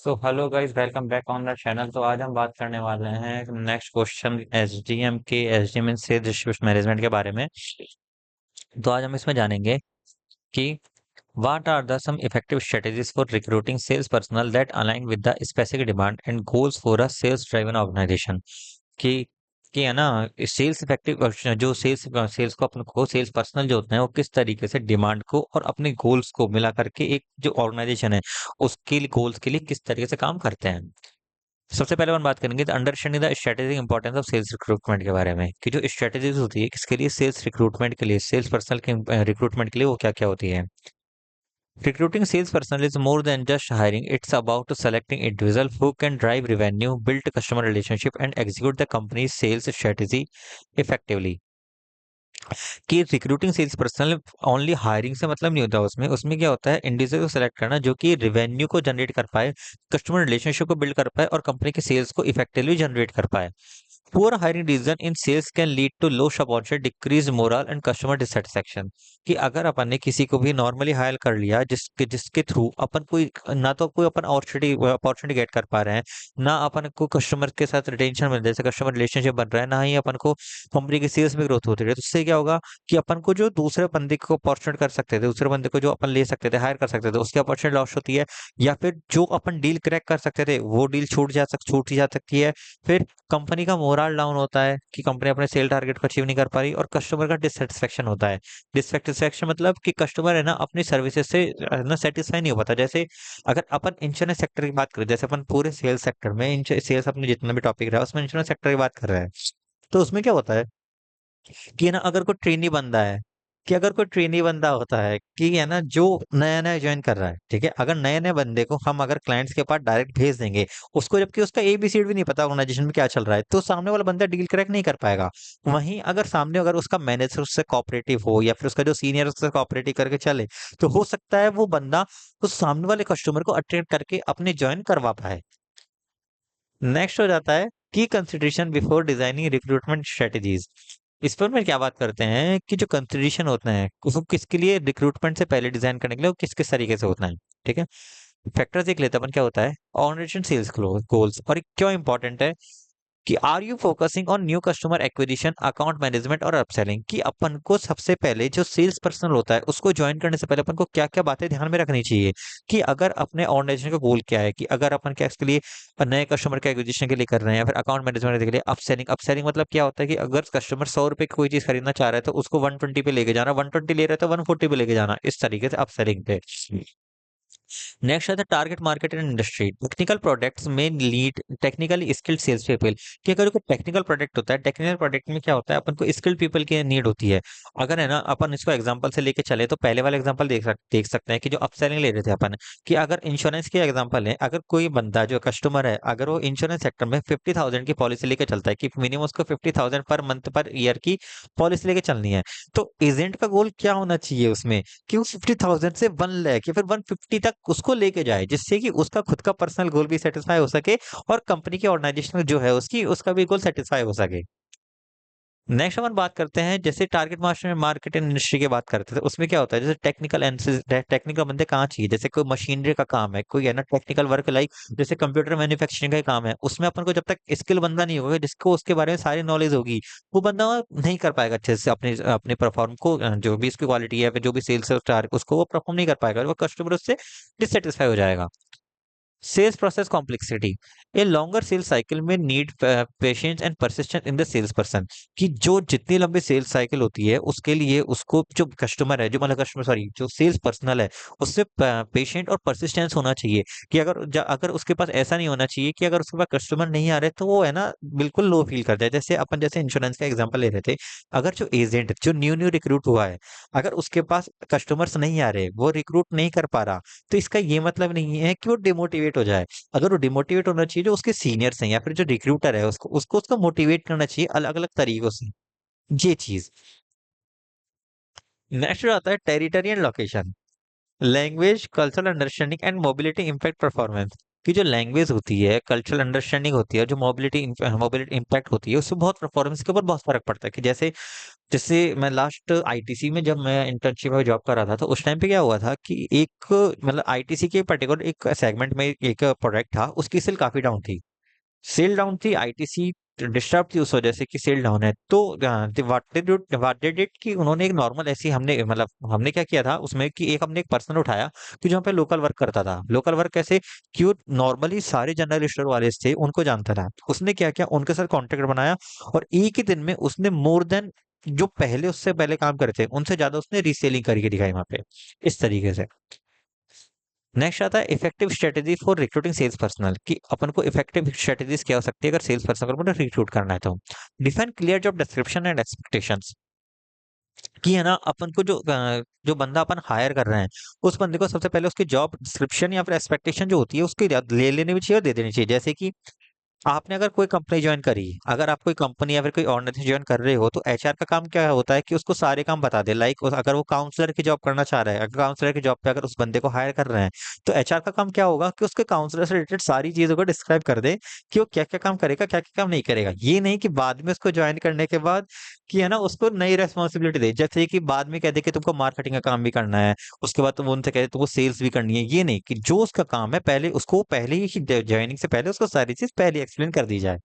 So hello guys, welcome back on the channel. तो आज हम बात करने वाले हैं next question SDM in sales distribution management के बारे में। तो आज हम इसमें जानेंगे कि what are the some effective strategies for recruiting sales personnel that align with the specific demand and goals for a sales driven organization. कि है ना, सेल्स इफेक्टिव जो सेल्स को अपन को सेल्स पर्सनल जो होते हैं वो किस तरीके से डिमांड को और अपने गोल्स को मिला करके एक जो ऑर्गेनाइजेशन है उसके लिए गोल्स के लिए किस तरीके से काम करते हैं। सबसे पहले हम बात करेंगे understanding the strategic importance of sales recruitment के बारे में, कि जो स्ट्रेटेजीज होती है किसके लिए, सेल्स रिक्रूटमेंट के लिए, सेल्स पर्सनल के रिक्रूटमेंट के लिए वो क्या क्या होती है। Recruiting sales personnel is more than just hiring. It's about selecting individuals who can drive revenue, build customer relationship, and execute the company's sales strategy effectively. कि recruiting sales personnel only hiring से मतलब नहीं होता, उसमें उसमें क्या होता है, इंडिविजुअल को सेलेक्ट करना जो कि रेवेन्यू को जनरेट कर पाए, कस्टमर रिलेशनशिप को बिल्ड कर पाए और कंपनी के सेल्स को इफेक्टिवली जनरेट कर पाए। Poor hiring decision in sales can lead to low opportunity, decrease moral and customer dissatisfaction. कि अगर अपन ने किसी को भी नॉर्मली हायर कर लिया जिसके जिसके थ्रू अपन कोई ना तो कोई अपन अपॉर्चुनिटी गेट कर पा रहे हैं, ना अपन को कस्टमर के साथ रिटेंशन मिल रहा है, जैसे कस्टमर रिलेशनशिप बन रहा है, ना ही अपन को कंपनी की सेल्स में ग्रोथ होती है, तो उससे क्या होगा कि अपन को जो दूसरे बंदे को अपॉर्चुनिटी कर सकते थे, दूसरे बंदे को जो अपन ले सकते थे, हायर कर सकते थे, उसकी अपॉर्चुनिटी लॉस होती है। या फिर जो अपन डील क्रैक कर सकते थे वो डील छूट ही जा सकती है। फिर कंपनी का मोरल डाउन होता है कि कंपनी अपने सेल टारगेट को अचीव नहीं कर पा रही, और कस्टमर का डिससेटिस्फेक्शन होता है। डिससेटिस्फेक्शन मतलब कि कस्टमर है ना अपनी सर्विसेज से ना सेटिस्फाई नहीं हो पाता। जैसे अगर अपन इंश्योरेंस सेक्टर की बात करें, जैसे अपन पूरे सेल्स सेक्टर में सेल्स अपने जितना भी टॉपिक रहा है उसमें इंश्योरेंस सेक्टर की बात कर रहे हैं, तो उसमें क्या होता है कि ना अगर कोई ट्रेनी बंदा है, कि अगर कोई ट्रेनी बंदा होता है कि है ना जो नया नया ज्वाइन कर रहा है, ठीक है, अगर नए नए बंदे को हम अगर क्लाइंट्स के पास डायरेक्ट भेज देंगे उसको, जबकि उसका एबीसीडी भी नहीं पता ऑर्गेनाइजेशन में क्या चल रहा है, तो सामने वाला बंदा डील क्रैक नहीं कर पाएगा। वहीं अगर सामने अगर उसका मैनेजर उससे कोऑपरेटिव हो या फिर उसका जो सीनियर उससे कोऑपरेटिव करके चले, तो हो सकता है वो बंदा उस सामने वाले कस्टमर को अट्रैक्ट करके अपने ज्वाइन करवा पाए। नेक्स्ट हो जाता है की consideration before designing recruitment strategies. इस पर में क्या बात करते हैं कि जो कंसिडरेशन होता है उसको किसके लिए रिक्रूटमेंट से पहले डिजाइन करने के लिए वो किस किस तरीके से होता है, ठीक है। फैक्टर्स देख लेते हैं अपन क्या होता है, ऑर्गेनाइजेशन सेल्स गोल्स, और क्यों इंपॉर्टेंट है कि are you focusing on new customer acquisition, account management और अपसेलिंग। कि अपन को सबसे पहले जो सेल्स पर्सनल होता है उसको ज्वाइन करने से पहले अपन को क्या क्या बातें ध्यान में रखनी चाहिए, कि अगर अपने ऑर्गेनाइजेशन का गोल क्या है, कि अगर अपन क्या इसके लिए नए कस्टमर के एक्विजिशन के लिए कर रहे हैं या फिर अकाउंट मैनेजमेंट के लिए अपसेलिंग। अपसेलिंग मतलब क्या होता है कि अगर कस्टमर 100 रुपए की कोई चीज खरीदना चाह रहा है तो उसको 120 पे लेके जाना, 120 ले रहा है तो 140 पे लेके जाना, इस तरीके से अपसेलिंग पे। नेक्स्ट आता है target market and industry. Technical products में lead technically skilled sales people. कि अगर कोई टेक्निकल प्रोडक्ट होता है, टेक्निकल प्रोडक्ट में क्या होता है, अपन को स्किल्ड पीपल की नीड होती है। अगर है ना अपन इसको एग्जांपल से लेके चले तो पहले वाला एग्जांपल देख सकते हैं कि जो अपसेलिंग ले रहे थे अपन, कि अगर इंश्योरेंस की एग्जांपल है, अगर कोई बंदा जो कस्टमर है अगर वो इंश्योरेंस सेक्टर में 50,000 की पॉलिसी लेके चलता है, कि मिनिमम उसको 50,000 पर मंथ पर ईयर की पॉलिसी लेके चलनी है, तो एजेंट का गोल क्या होना चाहिए उसमें, कि वो 50,000 से 1 लाख या फिर 150 तक उसको लेके जाए, जिससे कि उसका खुद का पर्सनल गोल भी सेटिस्फाई हो सके और कंपनी की ऑर्गेनाइजेशन जो है उसकी उसका भी गोल सेटिस्फाई हो सके। नेक्स्ट अपन बात करते हैं जैसे target market market and industry की बात करते थे, उसमें क्या होता है, जैसे टेक्निकल बंदे कहाँ चाहिए, जैसे कोई मशीनरी का काम है, कोई है ना टेक्निकल वर्क लाइक जैसे कंप्यूटर मैन्युफैक्चरिंग का ही काम है, उसमें अपन को जब तक स्किल बंदा नहीं होगा जिसको उसके बारे में सारी नॉलेज होगी, वो बंदा नहीं कर पाएगा अच्छे से अपने अपने परफॉर्म को, जो भी उसकी क्वालिटी है फिर जो भी सेल्स है उसको वो परफॉर्म नहीं कर पाएगा और वो कस्टमर उससे डिससेटिस्फाई हो जाएगा। Sales process complexity. A longer sales cycle may need patience and persistence in the sales person. कि जो जितनी लंबी सेल्स साइकिल होती है उसके लिए उसको जो कस्टमर है, जो मतलब कस्टमर सॉरी जो सेल्स पर्सनल है उससे पेशेंट और परसिस्टेंस होना चाहिए। कि अगर उसके पास ऐसा नहीं होना चाहिए कि अगर उसके पास कस्टमर नहीं आ रहे तो वो है ना बिल्कुल लो फील करता है। जैसे अपन जैसे इंश्योरेंस का एग्जांपल ले रहे थे, अगर जो एजेंट जो न्यू न्यू रिक्रूट हुआ है, अगर उसके पास कस्टमर्स नहीं आ रहे, वो रिक्रूट नहीं कर पा रहा, तो इसका ये मतलब नहीं है कि वो डिमोटिवेट हो जाए। अगर वो डिमोटिवेट होना चाहिए, जो उसके सीनियर्स हैं या फिर जो रिक्रूटर है उसको मोटिवेट करना चाहिए अलग अलग तरीकों से, ये चीज। नेक्स्ट आता है territory and location, language, cultural understanding and mobility impact performance. कि जो लैंग्वेज होती है, कल्चरल अंडरस्टैंडिंग होती है, जो मोबिलिटी मोबिलिटी इम्पैक्ट होती है, उससे बहुत परफॉर्मेंस के ऊपर बहुत फर्क पड़ता है। कि जैसे जैसे मैं लास्ट आईटीसी में जब मैं इंटर्नशिप में जॉब कर रहा था, तो उस टाइम पे क्या हुआ था कि एक मतलब आईटीसी के पर्टिकुलर एक सेगमेंट में एक प्रोडक्ट था, उसकी सेल काफी डाउन थी। सेल डाउन थी, आईटीसी डिस्टर्ब थी उस वजह से कि सेल डाउन है। तो व्हाट डिड इट कि उन्होंने एक नॉर्मल ऐसी हमने मतलब हमने क्या किया था उसमें कि एक हमने एक पर्सन उठाया कि जो यहाँ पे लोकल वर्क करता था। लोकल वर्क कैसे कि वो नॉर्मली सारे जनरल स्टोर वाले थे उनको जानता था। उसने क्या किया, उनके साथ कॉन्टेक्ट बनाया और एक ही दिन में उसने मोर देन जो पहले उससे पहले काम करे थे उनसे ज्यादा उसने रीसेलिंग करके दिखाई वहां पे, इस तरीके से। नेक्स्ट आता है effective strategy for recruiting sales personnel कि अपन को इफेक्टिव स्ट्रेटेजीज क्या हो सकती है अगर सेल्स पर्सन को रिक्रूट करना है तो। Define clear job description and expectations कि है ना अपन को जो बंदा अपन हायर कर रहे हैं उस बंदे को सबसे पहले उसकी जॉब डिस्क्रिप्शन या फिर एक्सपेक्टेशन जो होती है उसकी ले लेनी भी चाहिए और दे देनी चाहिए। जैसे कि आपने अगर कोई कंपनी ज्वाइन करी, अगर आप कोई कंपनी या फिर कोई ऑर्गेनाइजेशन ज्वाइन कर रहे हो, तो एचआर का काम क्या होता है कि उसको सारे काम बता दे। लाइक अगर वो काउंसलर की जॉब करना चाह रहा है, अगर काउंसलर की जॉब पे अगर उस बंदे को हायर कर रहे हैं, तो एचआर का काम क्या होगा कि उसके काउंसलर से रिलेटेड सारी चीजों को डिस्क्राइब कर दे कि वो क्या क्या काम करेगा, क्या क्या काम नहीं करेगा। ये नहीं कि बाद में उसको ज्वाइन करने के बाद कि है ना उसको नई रेस्पॉन्सिबिलिटी दे, जैसे कि बाद में कह दे कि तुमको मार्केटिंग का काम भी करना है, उसके बाद तुम उनसे कहे तुमको सेल्स भी करनी है। ये नहीं कि जो उसका काम है पहले उसको पहले ही ज्वाइनिंग से पहले उसको सारी चीज पहले एक्सप्लेन कर दी जाए।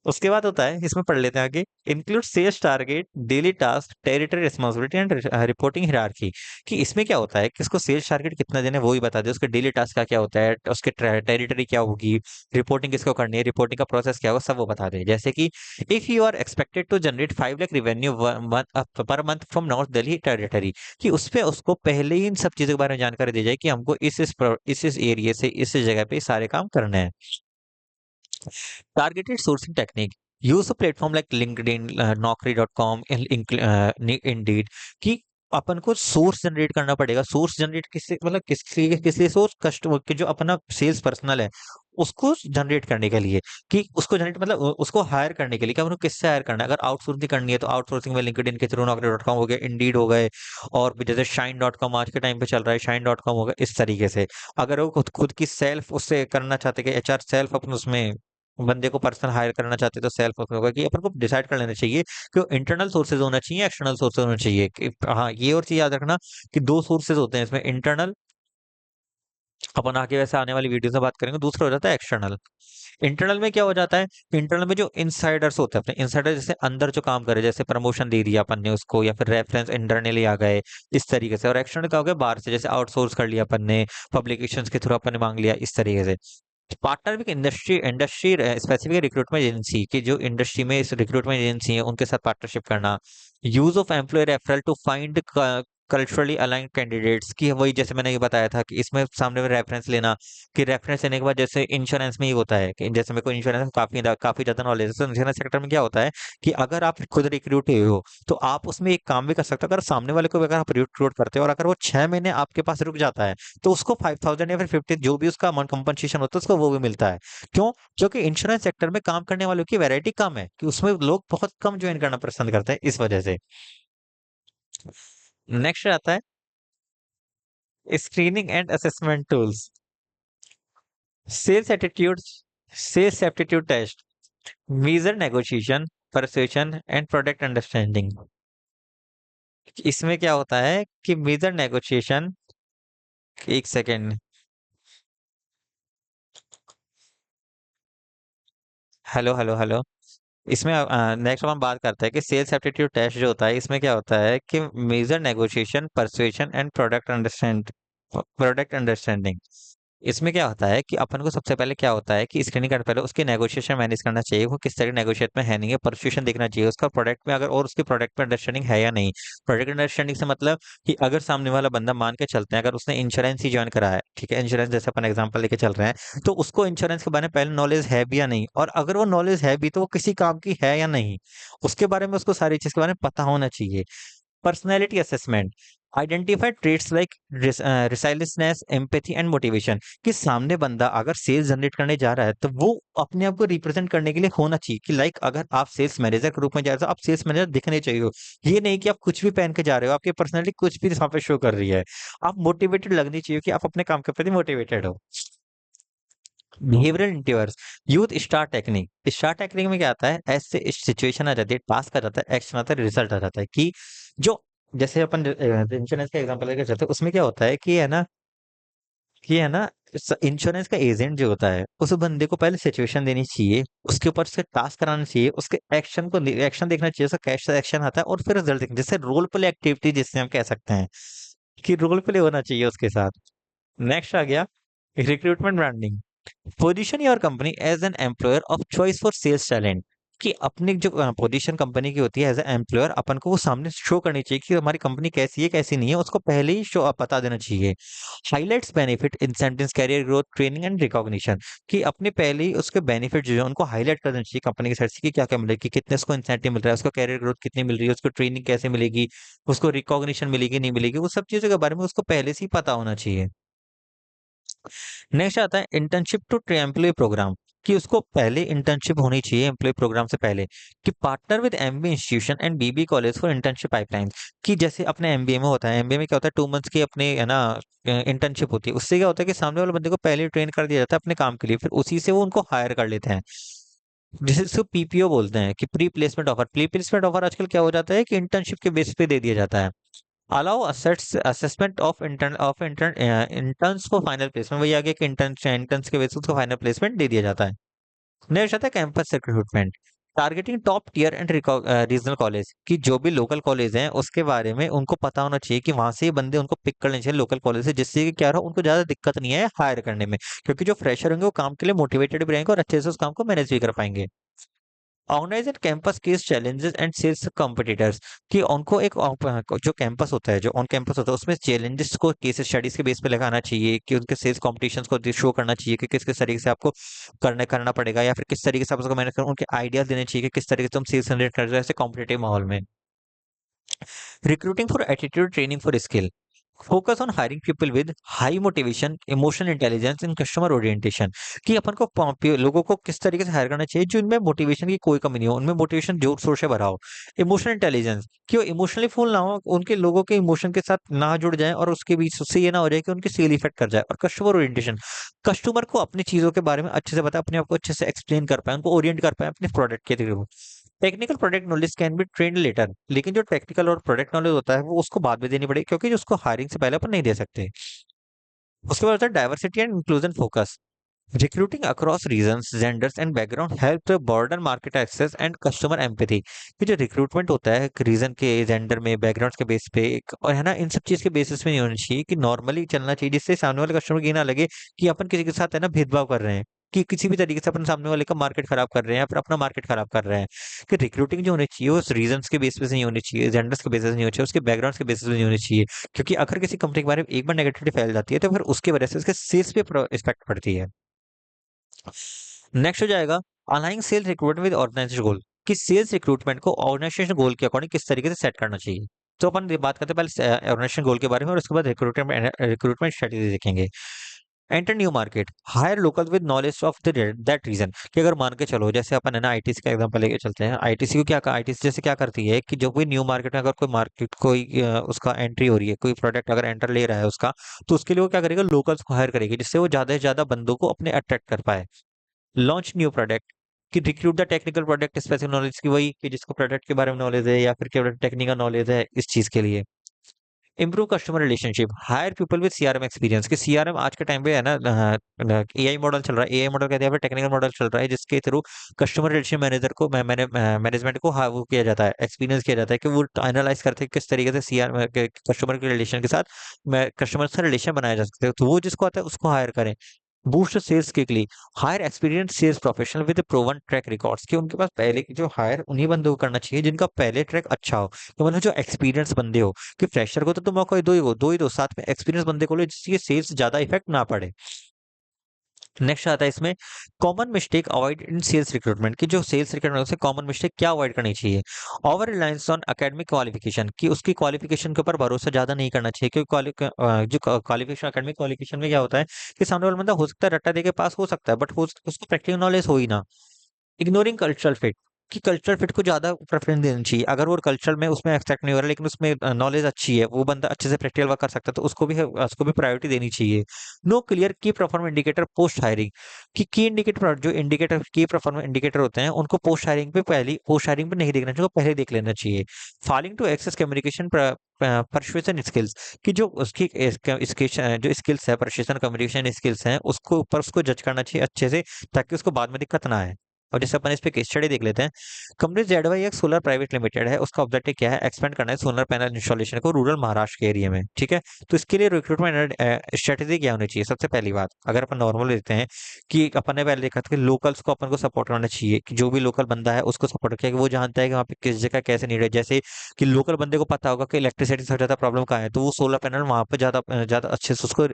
उसके बाद होता है, इसमें पढ़ लेते हैं आगे, include sales target, daily task, territory responsibility and reporting hierarchy. कि इसमें क्या होता है कि इसको सेल्स टारगेट कितना देना है वो ही बता दे, उसके डेली टास्क का क्या होता है, उसके टेरिटरी क्या होगी, रिपोर्टिंग किसको करनी है, रिपोर्टिंग का प्रोसेस क्या होगा, सब वो बता दे। जैसे कि if you are expected to generate 5 lakh revenue per month from north Delhi territory, कि उस पे उसको पहले ही इन सब चीजों के बारे में जानकारी दी जाए कि हमको इस एरिया से इस जगह पे सारे काम करने हैं। Targeted sourcing technique. Use a platform like LinkedIn, Naukri.com, Indeed कि अपन को सोर्स जनरेट करना पड़ेगा। सोर्स जनरेट किससे मतलब किस लिए सोर्स कस्टमर के जो अपना सेल्स पर्सनल है उसको जनरेट करने के लिए, कि उसको जनरेट मतलब उसको हायर करने के लिए कि अपन को किससे हायर करना है। अगर आउटसोर्सिंग करनी है तो आउटसोर्सिंग में लिंक्डइन के थ्रू Naukri.com हो गया, इंडीड हो गए, और भी जैसे शाइन.com आज के टाइम पे चल रहा है, शाइन.com हो गया, इस तरीके से। अगर वो खुद खुद की सेल्फ उससे करना चाहते कि एचआर सेल्फ अपन उसमें बंदे को पर्सनल हायर करना चाहते तो सेल्फ उसमें होगा कि अपन को डिसाइड कर लेना चाहिए कि इंटरनल सोर्सेज होना चाहिए, एक्सटर्नल सोर्सेज होना चाहिए। कि हाँ ये और चीज याद रखना कि दो सोर्सेज होते हैं इसमें, इंटरनल अपन आगे वैसे आने वाली वीडियो में बात करेंगे, दूसरा हो जाता है एक्सटर्नल। इंटरनल में क्या हो जाता है, इंटरनल में जो इनसाइडर्स होते हैं अपने इनसाइडर जैसे अंदर जो काम करे, जैसे प्रमोशन दे दिया अपन ने उसको या फिर रेफरेंस इंटरनली आ गए, इस तरीके से। और एक्सटर्नल क्या हो गया, बाहर से, जैसे आउटसोर्स कर लिया अपन ने, पब्लिकेशंस के थ्रू अपन ने मांग लिया, इस तरीके से। Partner with industry industry specific recruitment agency की जो इंडस्ट्री में इस रिक्रूटमेंट एजेंसी है उनके साथ पार्टनरशिप करना। Use of employ referral to find culturally aligned candidates की, वही जैसे मैंने ये बताया था कि इसमें सामने में रेफरेंस लेना, कि रेफरेंस लेने के बाद जैसे इंश्योरेंस में ही होता है कि जैसे मेरे को इंश्योरेंस में काफी ज्यादा नॉलेज है, तो इंश्योरेंस सेक्टर में क्या होता है कि अगर आप खुद रिक्रूट हुए हो तो आप उसमें एक काम भी कर सकते हो। अगर सामने वाले को भी अगर आप रिक्रूट करते हो और अगर वो 6 महीने आपके पास रुक जाता है तो उसको 5,000 या फिर 50 जो भी उसका अमाउंट कंपनसेशन होता है उसको वो भी मिलता है। क्यों? क्योंकि इंश्योरेंस सेक्टर में काम करने वालों की वैरायटी कम है, कि उसमें लोग बहुत कम ज्वाइन करना पसंद करते हैं, इस वजह से। नेक्स्ट आता है screening and assessment tools. Sales attitude sales aptitude test, measure negotiation, persuasion and product understanding. इसमें क्या होता है कि मेजर नेगोशिएशन, एक सेकेंड, हेलो हेलो हेलो। इसमें नेक्स्ट हम बात करते हैं कि सेल्स एप्टीट्यूड टेस्ट जो होता है इसमें क्या होता है कि measure negotiation, persuasion and product understanding. इसमें क्या होता है कि अपन को सबसे पहले क्या होता है कि स्क्रीनिंग करने पहले उसकी नेगोशिएशन मैनेज करना चाहिए, वो किस तरह नेगोशिएट में है नहीं है, परसुएशन देखना चाहिए उसका प्रोडक्ट में अगर, और उसके प्रोडक्ट में अंडरस्टैंडिंग है या नहीं। प्रोडक्ट अंडरस्टैंडिंग से मतलब कि अगर सामने वाला बंदा मान के चलते हैं अगर उसने इंश्योरेंस ही ज्वाइन करा है, ठीक है, इंश्योरेंस जैसे अपन एग्जांपल लेके चल रहे हैं, तो उसको इंश्योरेंस के बारे में पहले नॉलेज है भी या नहीं, और अगर वो नॉलेज है भी तो वो किसी काम की है या नहीं, उसके बारे में उसको सारी चीज के बारे में पता होना चाहिए। Personality assessment, identify traits like resilienceness, empathy and motivation. कि सामने बंदा अगर सेल्स जनरेट करने जा रहा है तो वो अपने आप को रिप्रेजेंट करने के लिए होना चाहिए, कि लाइक अगर आप सेल्स मैनेजर के रूप में जा रहे हो तो आप सेल्स मैनेजर दिखने चाहिए हो। ये नहीं कि आप कुछ भी पहन के जा रहे हो, आपकी पर्सनैलिटी कुछ भी वहां पे शो कर रही है। आप मोटिवेटेड लगनी चाहिए कि आप अपने काम के प्रति मोटिवेटेड हो। Behavioural interviewers, youth star technique. Star technique में क्या आता है, ऐसे सिचुएशन आ जाती है, टास्क आ जाता है, एक्शन आता है, रिजल्ट आ जाता है कि जो जैसे अपन इंश्योरेंस का एग्जांपल लेकर चलते हैं, उसमें क्या होता है कि है ना इंश्योरेंस का एजेंट जो होता है उस बंदे को पहले सिचुएशन देनी चाहिए, उसके ऊपर से टास्क कराना चाहिए, उसके एक्शन देखना चाहिए, उसका कैसा एक्शन आता है, और फिर रिजल्ट देखना, जैसे रोल प्ले एक्टिविटी जिससे हम कह सकते हैं कि रोल प्ले होना चाहिए उसके साथ। नेक्स्ट आ गया recruitment branding. Position your company as an employer of choice for sales talent. कि अपनी जो पोजीशन कंपनी की होती है एज ए एम्प्लॉयर, अपन को वो सामने शो करनी चाहिए कि हमारी कंपनी कैसी है कैसी नहीं है, उसको पहले ही शो बता देना चाहिए। Highlights benefit incentives career growth training and recognition. कि अपने पहले ही उसके बेनिफिट जो है उनको हाईलाइट कर देना चाहिए कंपनी की साइड से कि क्या क्या मिलेगा, कि कितने उसको इंसेंटिव मिल रहा है, उसको कैरियर ग्रोथ कितनी मिल रही है, उसको ट्रेनिंग कैसे मिलेगी, उसको रिकॉग्निशन मिलेगी नहीं मिलेगी, वो सब चीजों के बारे में उसको पहले से ही पता होना चाहिए। नेक्स्ट आता है इंटर्नशिप टू एम्प्लॉय प्रोग्राम। कि उसको पहले इंटर्नशिप होनी चाहिए एम्प्लॉय प्रोग्राम से पहले। कि partner with MBA institution and BB college for internship pipeline. कि जैसे अपने एमबीए में होता है, एमबीए में क्या होता है, 2 मंथ्स की अपने है ना इंटर्नशिप होती है, उससे क्या होता है कि सामने वाले बंदे को पहले ट्रेन कर दिया जाता है अपने काम के लिए, फिर उसी से वो उनको हायर कर लेते हैं, जिसे पीपीओ बोलते हैं, कि pre placement offer. Pre placement offer आजकल क्या हो जाता है कि इंटर्नशिप के बेस पे दे दिया जाता है। अलाउ असेसमेंट ऑफ इंटर्न्स को फाइनल प्लेसमेंट, वही आगे कि इंटर्न्स के बेसिस को फाइनल प्लेसमेंट दे दिया जाता है। नेक्स्ट आता है campus recruitment. Targeting top tier and regional college. कि जो भी लोकल कॉलेज हैं उसके बारे में उनको पता होना चाहिए कि वहां से ये बंदे उनको पिक करने चाहिए लोकल कॉलेज से, जिससे कि क्या रहा उनको ज्यादा दिक्कत नहीं है हायर करने में, क्योंकि जो फ्रेशर होंगे वो काम के लिए मोटिवेटेड भी रहेंगे और अच्छे से उस काम को मैनेज भी कर पाएंगे। Organize and campus case challenges and sales competitors. कि उनको एक जो कैंपस होता है, जो ऑन कैंपस होता है, उसमें चैलेंजेस को केस स्टडीज के बेस पे लगाना चाहिए, कि उनके सेल्स कॉम्पिटिशन्स को शो करना चाहिए कि किस किस तरीके से आपको करना करना पड़ेगा, या फिर किस तरीके से आप उसको मैनेज कर, उनके आइडियाज देने चाहिए कि किस तरीके से तुम सेल्स जनरेट कर रहे हो ऐसे कॉम्पिटेटिव माहौल में। Recruiting for attitude training for skill. Focus on hiring people with high motivation emotional intelligence in customer orientation. कि अपन को लोगों को किस तरीके से हायर करना चाहिए जो इनमें मोटिवेशन की कोई कमी नहीं हो, उनमें मोटिवेशन जोर शोर से भरा हो। इमोशनल इंटेलिजेंस, कि वो इमोशनली फुल ना हो, उनके लोगों के इमोशन के साथ ना जुड़ जाए और उसके बीच उससे ये ना हो जाए कि उनकी सेल इफेक्ट कर जाए। और कस्टमर ओरिएंटेशन, कस्टमर को अपनी चीजों के बारे में अच्छे से पता, अपने आप को अच्छे से एक्सप्लेन कर पाए, उनको ओरिएंट कर पाए अपने प्रोडक्ट के थ्रू। Technical product knowledge can be trained later. लेकिन जो टेक्निकल और प्रोडक्ट नॉलेज होता है वो उसको बाद में देनी पड़ेगी, क्योंकि उसको हायरिंग से पहले अपन नहीं दे सकते। उसके बाद होता है diversity and inclusion focus. Recruiting across regions genders and background help to border market access and customer empathy. ये जो रिक्रूटमेंट होता है रीजन के, जेंडर में, बैकग्राउंड के बेस पे और है ना, इन सब चीज के बेसिस पे नहीं होना चाहिए, कि नॉर्मली चलना चाहिए, जिससे सामने वाले कस्टमर को ये ना लगे कि अपन किसी के साथ है ना भेदभाव कर रहे हैं, कि किसी भी तरीके से अपन सामने वाले का मार्केट खराब कर रहे हैं या फिर अपना मार्केट खराब कर रहे हैं। कि रिक्रूटिंग जो होनी चाहिए वो रीजन के बेसिस पे नहीं होनी चाहिए, जेंडर्स के बेसिस नहीं होनी चाहिए, उसके बैकग्राउंड के बेसिस पे नहीं होनी चाहिए। क्योंकि अगर किसी कंपनी के बारे में एक बार नेगेटिविटी फैल जाती है तो फिर उसकी वजह से उसके सेल्स पे इफेक्ट पड़ती है। नेक्स्ट हो जाएगा अलाइंग सेल्स रिक्रूटमेंट विद ऑर्गेनाइजेशन गोल। कि सेल्स रिक्रूटमेंट को ऑर्गेनाइजेशन गोल के अकॉर्डिंग किस तरीके से सेट करना चाहिए। तो अपन ये बात करते हैं पहले ऑर्गेनाइजेशन गोल के बारे में, और उसके बाद रिक्रूटमेंट रिक्रूटमेंट स्ट्रेटेजी देखेंगे। Enter new market, hire local with knowledge of that region. कि अगर मान के चलो, जैसे अपन है ना आईटीसी का एग्जांपल लेके चलते हैं, आईटीसी को क्या, आईटीसी जैसे क्या करती है कि जो कोई न्यू मार्केट में अगर कोई मार्केट कोई उसका एंट्री हो रही है, कोई प्रोडक्ट अगर एंटर ले रहा है उसका, तो उसके लिए वो क्या करेगा, लोकल्स को हायर करेगी, जिससे वो ज्यादा से ज्यादा बंदों को अपने अट्रैक्ट कर पाए। लॉन्च न्यू प्रोडक्ट, कि recruit the technical product specific knowledge, की वही कि जिसको प्रोडक्ट के बारे में नॉलेज है या फिर केवल टेक्निकल नॉलेज है इस चीज के लिए। Improve customer relationship, hire people with CRM experience. कि सीआरएम आज के टाइम पे है ना एआई मॉडल चल रहा है, एआई मॉडल कहते हैं, फिर टेक्निकल मॉडल चल रहा है, जिसके थ्रू कस्टमर रिलेशन मैनेजर को मैनेजमेंट को वो किया जाता है, एक्सपीरियंस किया जाता है, कि वो एनालाइज करते हैं किस तरीके से सीआर कस्टमर के रिलेशन के साथ कस्टमर से रिलेशन बनाया जा सकता है, तो वो जिसको आता है उसको हायर करें। Boost sales quickly, hire experience sales professional with proven track records. कि उनके पास पहले की जो हायर उन्हीं बंदों को करना चाहिए जिनका पहले ट्रैक अच्छा हो, तो मतलब जो एक्सपीरियंस बंदे हो। कि फ्रेशर को तो तुम मौका दो ही दो, साथ में एक्सपीरियंस बंदे को लो जिससे सेल्स ज्यादा इफेक्ट ना पड़े। नेक्स्ट आता है इसमें common mistake avoid in sales recruitment. की जो सेल्स रिक्रूटमेंट से कॉमन मिस्टेक क्या अवॉइड करनी चाहिए। Over reliance on academic qualification, कि उसकी क्वालिफिकेशन के ऊपर भरोसा ज्यादा नहीं करना चाहिए, क्योंकि जो क्वालिफिकेशन एकेडमिक क्वालिफिकेशन में क्या होता है कि सामने वाला बंदा हो सकता है रट्टा दे के पास हो सकता है, बट उसको प्रैक्टिकल नॉलेज हो ही ना। इग्नोरिंग कल्चरल फिट, कि कल्चरल फिट को ज़्यादा प्रेफ़रेंस देनी चाहिए। अगर वो कल्चरल में उसमें एक्सेप्ट नहीं हो रहा है, लेकिन उसमें नॉलेज अच्छी है, वो बंदा अच्छे से प्रैक्टिकल वर्क कर सकता है, तो उसको भी प्रायोरिटी देनी चाहिए। नो क्लियर की परफॉर्मेंस इंडिकेटर पोस्ट हायरिंग, कि की इंडिकेटर जो इंडिकेटर की परफॉर्मेंस इंडिकेटर होते हैं, उनको पोस्ट हायरिंग पे नहीं देखना चाहिए, उनको पहले देख लेना चाहिए। Falling to access communication persuasion skills, कि जो उसकी जो स्किल्स है, परसुएशन कम्युनिकेशन स्किल्स हैं, उसको ऊपर उसको जज करना चाहिए अच्छे से, ताकि उसको बाद में दिक्कत ना आए। और जैसे अपन इस पे केस स्टडी देख लेते हैं। कंपनी जेडवाई एक सोलर प्राइवेट लिमिटेड है, उसका ऑब्जेक्टिव क्या है, एक्सपेंड करना है सोलर पैनल इंस्टॉलेशन को रूरल महाराष्ट्र के एरिया में, ठीक है। तो इसके लिए रिक्रूटमेंट स्ट्रेटेजी क्या होनी चाहिए? सबसे पहली बात, अगर अपन नॉर्मल लेते हैं कि अपन ने पहले देखा था कि लोकल्स को अपन को सपोर्ट करना चाहिए, कि जो भी लोकल बंदा है उसको सपोर्ट किया, कि वो जानता है कि वहाँ पे किस जगह कैसे नीड है। जैसे कि लोकल बंदे को पता होगा कि इलेक्ट्रिसिटी से ज्यादा प्रॉब्लम कहाँ है, तो वो सोलर पैनल वहां पे ज्यादा अच्छे से उसको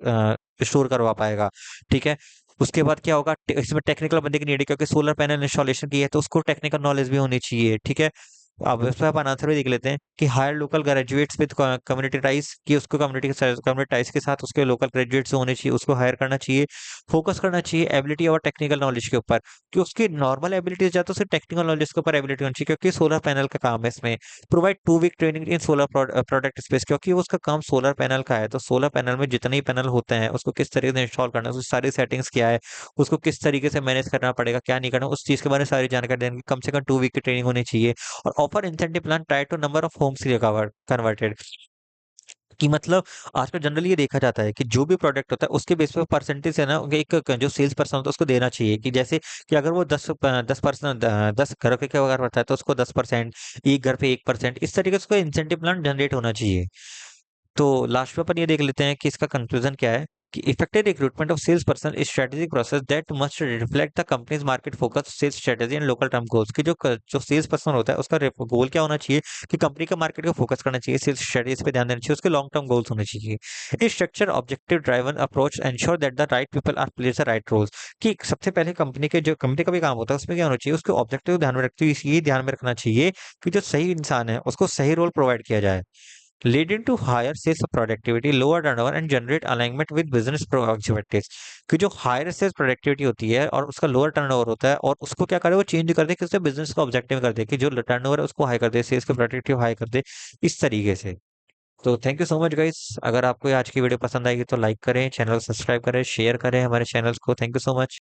स्टोर करवा पाएगा, ठीक है। उसके बाद क्या होगा, इसमें टेक्निकल बंदे की नीड है, क्योंकि सोलर पैनल इंस्टॉलेशन की है, तो उसको टेक्निकल नॉलेज भी होनी चाहिए, ठीक है। अब इस पर अपन आंसर भी देख लेते हैं कि hire local graduates with community ties, कि उसको कम्युनिटी टाइज के साथ उसके लोकल ग्रेजुएट्स होने चाहिए, उसको हायर करना चाहिए। फोकस करना चाहिए एबिलिटी और टेक्निकल नॉलेज के ऊपर, कि उसकी नॉर्मल एबिलिटी ज्यादा उससे टेक्निकल नॉलेज के ऊपर एबिलिटी होनी चाहिए, क्योंकि सोलर पैनल का काम है इसमें। Provide 2 week training in solar product space, क्योंकि उसका काम सोलर पैनल का है, तो सोलर पैनल में जितने ही पैनल होते हैं उसको किस तरीके से इंस्टॉल करना है, उसकी सारी सेटिंग्स क्या है, उसको किस तरीके से मैनेज करना पड़ेगा, क्या नहीं करना, उस चीज के बारे में सारी जानकारी देने की कम से कम 2 वीक की ट्रेनिंग होनी चाहिए। और offer incentive plan tied to number of homes converted, कि मतलब आजकल जनरली ये देखा जाता है कि जो भी प्रोडक्ट होता है उसके बेस पे परसेंटेज है ना, एक जो सेल्स पर्सन होता है उसको देना चाहिए, कि जैसे कि अगर वो 10% 10 घर पे क्या अगर होता है तो उसको 10%, एक घर पे 1%, इस तरीके से उसको इंसेंटिव प्लान जनरेट होना चाहिए। तो लास्ट में अपन ये देख लेते हैं कि इसका कंक्लूजन क्या है, कि effective recruitment of sales person is strategic process that must reflect the company's market focus sales strategy and local term goals, की जो सेल्स पर्सन होता है उसका गोल क्या होना चाहिए, कि कंपनी का मार्केट को फोकस करना चाहिए, सेल्स स्ट्रेटेजी पे ध्यान देना चाहिए, उसके लॉन्ग टर्म गोल्स होने चाहिए। This structure objective driven approach ensure that the right people are place the right roles, कि सबसे पहले कंपनी का भी काम होता है, उसमें क्या होना चाहिए, उसके ऑब्जेक्टिव ध्यान में रखते हुए ये ध्यान में रखना चाहिए कि जो सही इंसान है उसको सही रोल प्रोवाइड किया जाए, leading to higher sales productivity, lower turnover and generate alignment with business objectives, कि जो हायर सेल्स प्रोडक्टिविटी होती है और उसका लोअर टर्नओवर होता है, और उसको क्या करे, वो चेंज कर दे कि उससे बिजनेस का ऑब्जेक्टिव कर दे, कि जो टर्नओवर है उसको हाई कर दे, सेल्स की प्रोडक्टिविटी हाई कर दे, इस तरीके से। तो thank you so much guys, अगर आपको आज की वीडियो पसंद आएगी तो लाइक करें, चैनल को सब्सक्राइब करें, शेयर करें हमारे चैनल्स को। Thank you so much.